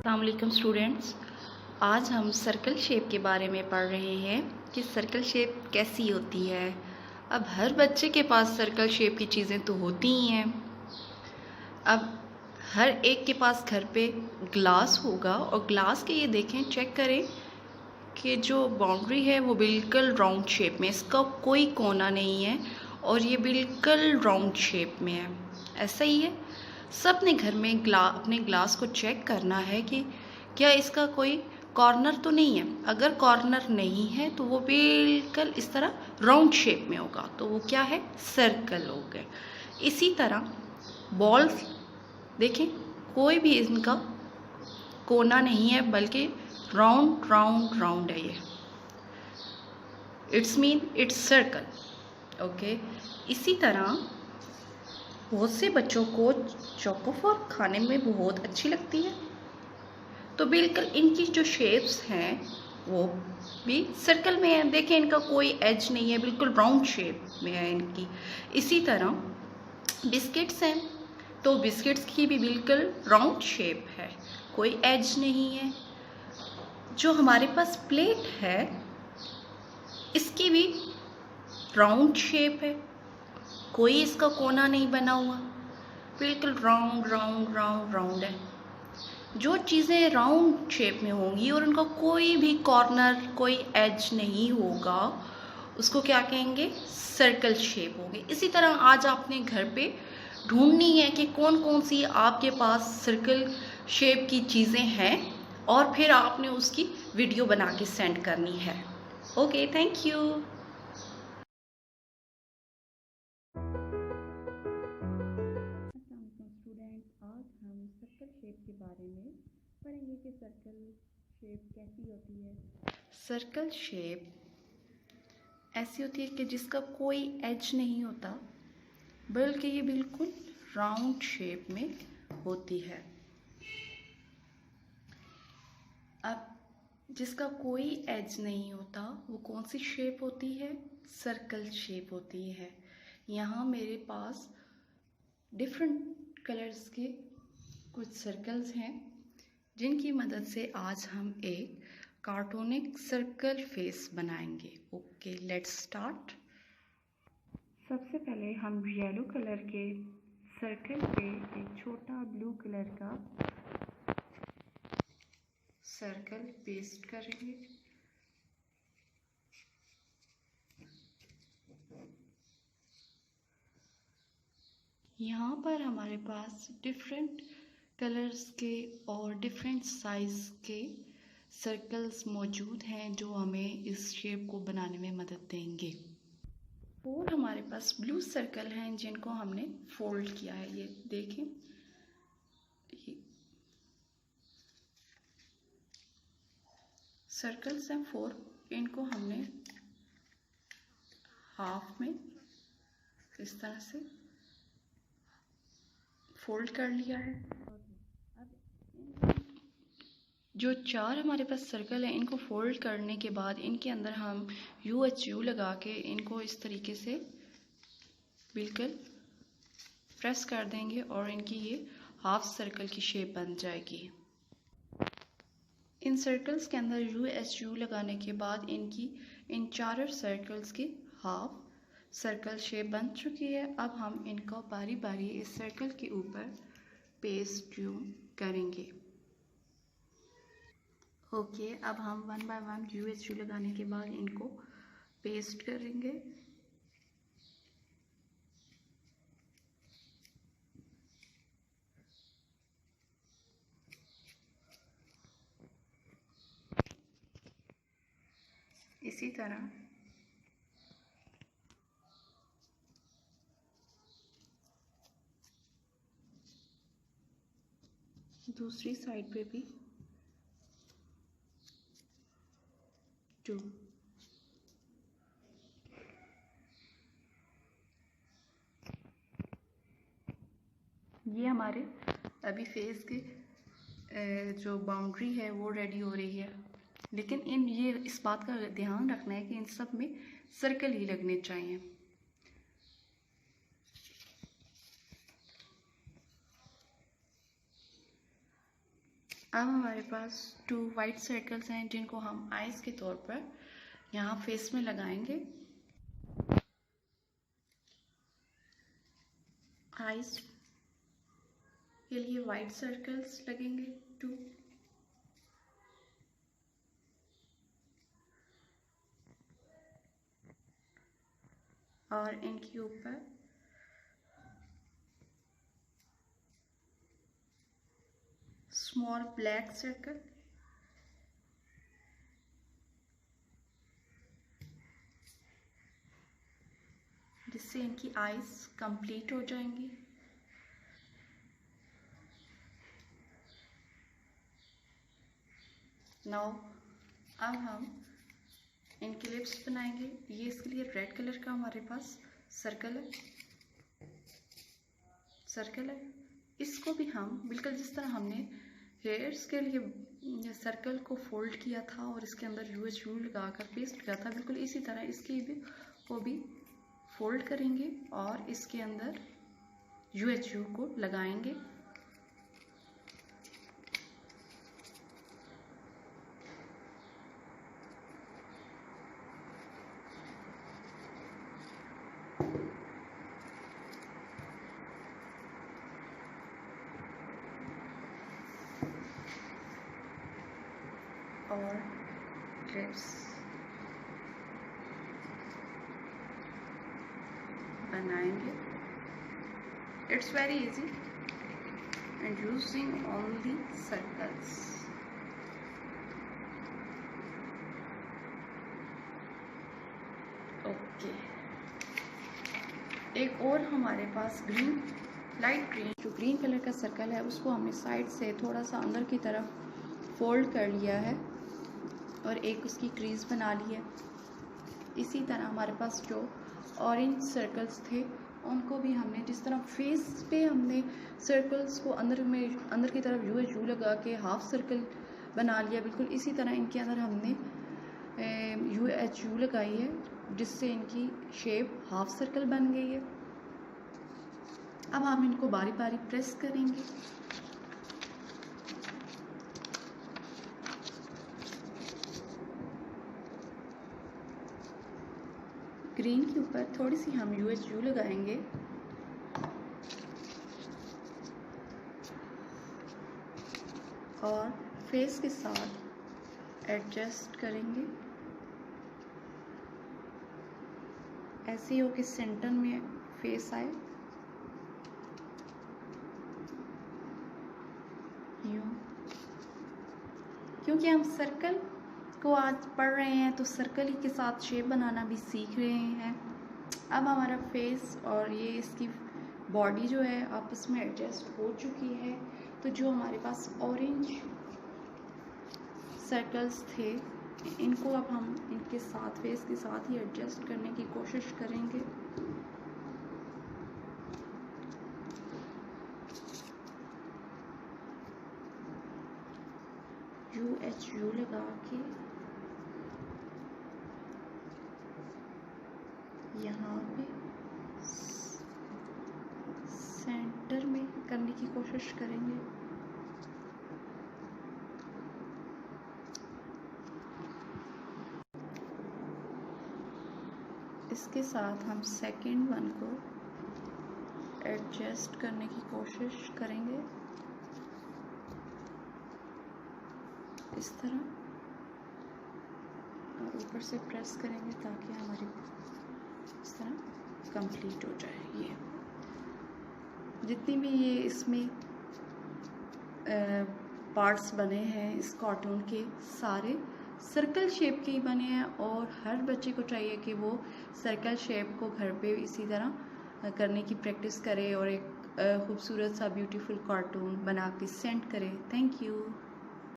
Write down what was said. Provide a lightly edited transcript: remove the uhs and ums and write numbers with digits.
अस्सलाम वालेकुम स्टूडेंट्स। आज हम सर्कल शेप के बारे में पढ़ रहे हैं कि सर्कल शेप कैसी होती है। अब हर बच्चे के पास सर्कल शेप की चीज़ें तो होती ही हैं। अब हर एक के पास घर पे ग्लास होगा और ग्लास के ये देखें, चेक करें कि जो बाउंड्री है वो बिल्कुल राउंड शेप में, इसका कोई कोना नहीं है और ये बिल्कुल राउंड शेप में है। ऐसा ही है, सब ने घर में अपने ग्लास को चेक करना है कि क्या इसका कोई कॉर्नर तो नहीं है। अगर कॉर्नर नहीं है तो वो बिल्कुल इस तरह राउंड शेप में होगा, तो वो क्या है, सर्कल हो गए। इसी तरह बॉल्स देखें, कोई भी इनका कोना नहीं है बल्कि राउंड राउंड राउंड है। ये इट्स सर्कल। ओके, इसी तरह बहुत से बच्चों को चोकोफॉर खाने में बहुत अच्छी लगती है, तो बिल्कुल इनकी जो शेप्स हैं वो भी सर्कल में है। देखें, इनका कोई एज नहीं है, बिल्कुल राउंड शेप में है इनकी। इसी तरह बिस्किट्स हैं, तो बिस्किट्स की भी बिल्कुल राउंड शेप है, कोई एज नहीं है। जो हमारे पास प्लेट है इसकी भी राउंड शेप है, कोई इसका कोना नहीं बना हुआ, बिल्कुल राउंड राउंड राउंड राउंड है। जो चीज़ें राउंड शेप में होंगी और उनका कोई भी कॉर्नर, कोई एज नहीं होगा, उसको क्या कहेंगे, सर्कल शेप होगी। इसी तरह आज आपने घर पे ढूंढनी है कि कौन कौन सी आपके पास सर्कल शेप की चीज़ें हैं और फिर आपने उसकी वीडियो बना के सेंड करनी है। Okay, thank you. स्टूडेंट, आज हम सर्कल शेप के बारे में पढ़ेंगे कि सर्कल शेप कैसी होती है। सर्कल शेप ऐसी होती है कि जिसका कोई एज नहीं होता बल्कि ये बिल्कुल राउंड शेप में होती है। अब जिसका कोई एज नहीं होता वो कौन सी शेप होती है, सर्कल शेप होती है। यहाँ मेरे पास डिफरेंट कलर्स के कुछ सर्कल्स हैं जिनकी मदद से आज हम एक कार्टूनिक सर्कल फेस बनाएंगे। Okay, let's start. सबसे पहले हम येलो कलर के सर्कल पे एक छोटा ब्लू कलर का सर्कल पेस्ट करेंगे। यहाँ पर हमारे पास डिफरेंट कलर्स के और डिफरेंट साइज के सर्कल्स मौजूद हैं जो हमें इस शेप को बनाने में मदद देंगे। और हमारे पास ब्लू सर्कल हैं जिनको हमने फोल्ड किया है। ये देखें, ये सर्कल्स हैं 4, इनको हमने हाफ में इस तरह से फोल्ड कर लिया है। जो 4 हमारे पास सर्कल है इनको फोल्ड करने के बाद इनके अंदर हम UHU लगा के इनको इस तरीके से बिल्कुल प्रेस कर देंगे और इनकी ये हाफ सर्कल की शेप बन जाएगी। इन सर्कल्स के अंदर UHU लगाने के बाद इनकी इन चारों सर्कल्स की हाफ सर्कल शेप बन चुकी है। अब हम इनको बारी बारी इस सर्कल के ऊपर पेस्ट करेंगे। ओके, अब हम 1 बाय 1 UHU लगाने के बाद इनको पेस्ट करेंगे। इसी तरह दूसरी साइड पे भी 2। ये हमारे अभी फेस की जो बाउंड्री है वो रेडी हो रही है, लेकिन ये इस बात का ध्यान रखना है कि इन सब में सर्कल ही लगने चाहिए। अब हमारे पास 2 वाइट सर्कल्स हैं जिनको हम आइज के तौर पर यहाँ फेस में लगाएंगे। आइज के लिए वाइट सर्कल्स लगेंगे 2। और इनके ऊपर स्मॉल ब्लैक सर्कल, जिससे इनकी आईज कंप्लीट हो जाएंगी। नाउ अब हम इनके लिप्स बनाएंगे। ये इसके लिए रेड कलर का हमारे पास सर्कल है। इसको भी हम बिल्कुल जिस तरह हमने हेयर्स के लिए सर्कल को फोल्ड किया था और इसके अंदर UHU लगाकर पेस्ट किया था, बिल्कुल इसी तरह इसके को भी फोल्ड करेंगे और इसके अंदर UHU को लगाएंगे। और लिप्स बनाएंगे। It's very easy and using only circles. Okay, एक और हमारे पास ग्रीन, लाइट ग्रीन, जो ग्रीन कलर का सर्कल है उसको हमने साइड से थोड़ा सा अंदर की तरफ फोल्ड कर लिया है और एक उसकी क्रीज बना ली है। इसी तरह हमारे पास जो ऑरेंज सर्कल्स थे उनको भी हमने जिस तरह फेस पे हमने सर्कल्स को अंदर की तरफ UHU लगा के हाफ सर्कल बना लिया, बिल्कुल इसी तरह इनके अंदर हमने UHU लगाई है जिससे इनकी शेप हाफ सर्कल बन गई है। अब हम इनको बारी बारी प्रेस करेंगे। ग्रीन के ऊपर थोड़ी सी हम UHU लगाएंगे और फेस के साथ एडजस्ट करेंगे, ऐसे हो कि सेंटर में फेस आए। यूं, क्योंकि हम सर्कल को आज पढ़ रहे हैं तो सर्कल ही के साथ शेप बनाना भी सीख रहे हैं। अब हमारा फेस और ये इसकी बॉडी जो है आपस में एडजस्ट हो चुकी है। तो जो हमारे पास ऑरेंज सर्कल्स थे इनको अब हम इनके साथ फेस के साथ ही एडजस्ट करने की कोशिश करेंगे। UHU लगा के यहाँ पे सेंटर में करने की कोशिश करेंगे। इसके साथ हम सेकंड वन को एडजस्ट करने की कोशिश करेंगे इस तरह, और ऊपर से प्रेस करेंगे ताकि हमारी इस तरह कंप्लीट हो जाए। ये जितनी भी ये इसमें पार्ट्स बने हैं इस कार्टून के सारे सर्कल शेप के ही बने हैं और हर बच्चे को चाहिए कि वो सर्कल शेप को घर पे इसी तरह करने की प्रैक्टिस करे और एक खूबसूरत सा ब्यूटीफुल कार्टून बना के सेंड करे। Thank you.